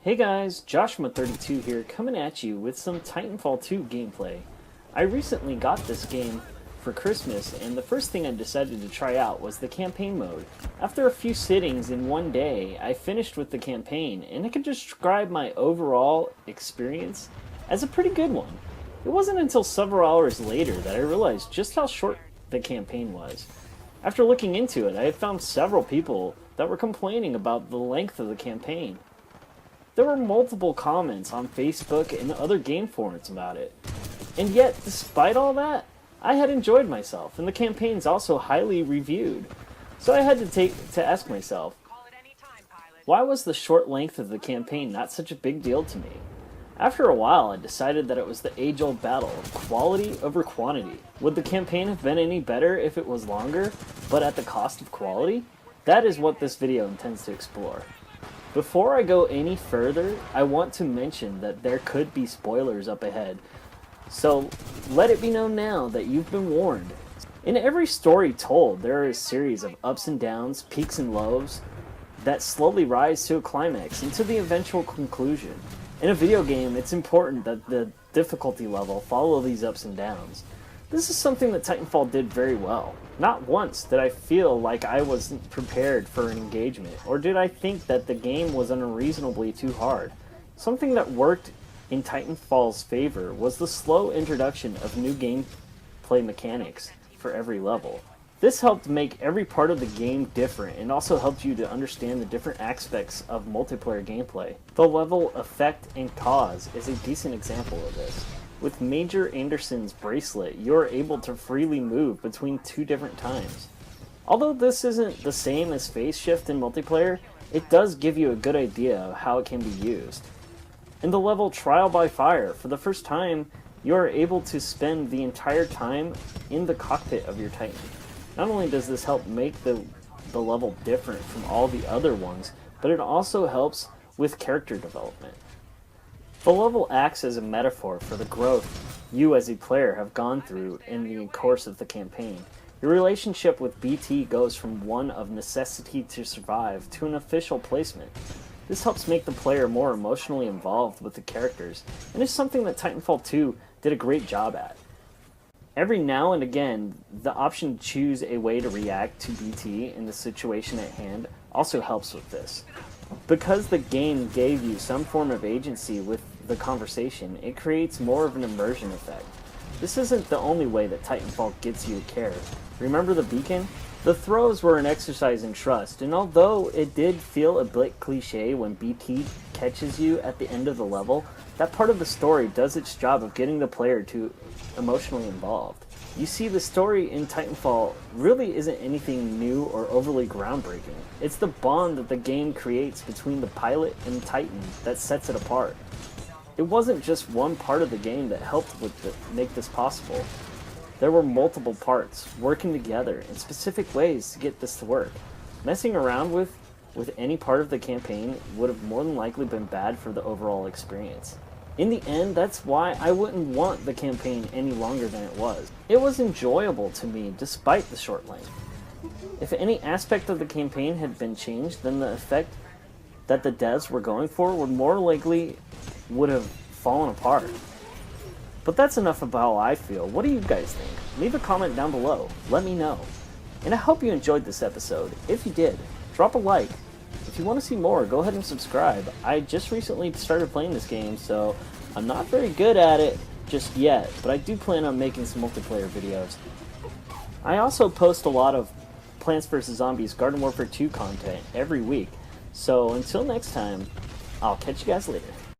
Hey guys, Joshua32 here, coming at you with some Titanfall 2 gameplay. I recently got this game for Christmas, and the first thing I decided to try out was the campaign mode. After a few sittings in one day, I finished with the campaign, and I can describe my overall experience as a pretty good one. It wasn't until several hours later that I realized just how short the campaign was. After looking into it, I had found several people that were complaining about the length of the campaign. There were multiple comments on Facebook and other game forums about it. And yet, despite all that, I had enjoyed myself, and the campaign's also highly reviewed. So I had to ask myself, why was the short length of the campaign not such a big deal to me? After a while, I decided that it was the age-old battle of quality over quantity. Would the campaign have been any better if it was longer, but at the cost of quality? That is what this video intends to explore. Before I go any further, I want to mention that there could be spoilers up ahead. So let it be known now that you've been warned. In every story told, there are a series of ups and downs, peaks and lows, that slowly rise to a climax and to the eventual conclusion. In a video game, it's important that the difficulty level follow these ups and downs. This is something that Titanfall did very well. Not once did I feel like I wasn't prepared for an engagement, or did I think that the game was unreasonably too hard. Something that worked in Titanfall's favor was the slow introduction of new gameplay mechanics for every level. This helped make every part of the game different, and also helped you to understand the different aspects of multiplayer gameplay. The level effect and cause is a decent example of this. With Major Anderson's bracelet, you are able to freely move between two different times. Although this isn't the same as phase shift in multiplayer, it does give you a good idea of how it can be used. In the level Trial by Fire, for the first time, you are able to spend the entire time in the cockpit of your Titan. Not only does this help make the level different from all the other ones, but it also helps with character development. The level acts as a metaphor for the growth you as a player have gone through in the course of the campaign. Your relationship with BT goes from one of necessity to survive to an official placement. This helps make the player more emotionally involved with the characters, and is something that Titanfall 2 did a great job at. Every now and again, the option to choose a way to react to BT in the situation at hand also helps with this. Because the game gave you some form of agency with the conversation, it creates more of an immersion effect. This isn't the only way that Titanfall gets you to care. Remember the beacon? The throws were an exercise in trust, and although it did feel a bit cliche when BT catches you at the end of the level, that part of the story does its job of getting the player to emotionally involved. You see, the story in Titanfall really isn't anything new or overly groundbreaking. It's the bond that the game creates between the pilot and Titan that sets it apart. It wasn't just one part of the game that helped make this possible. There were multiple parts working together in specific ways to get this to work. Messing around with any part of the campaign would have more than likely been bad for the overall experience. In the end, that's why I wouldn't want the campaign any longer than it was. It was enjoyable to me despite the short length. If any aspect of the campaign had been changed, then the effect that the devs were going for would have fallen apart. But that's enough about how I feel. What do you guys think? Leave a comment down below. Let me know. And I hope you enjoyed this episode. If you did, drop a like. If you want to see more, go ahead and subscribe. I just recently started playing this game, so I'm not very good at it just yet, but I do plan on making some multiplayer videos. I also post a lot of Plants vs. Zombies Garden Warfare 2 content every week, so until next time, I'll catch you guys later.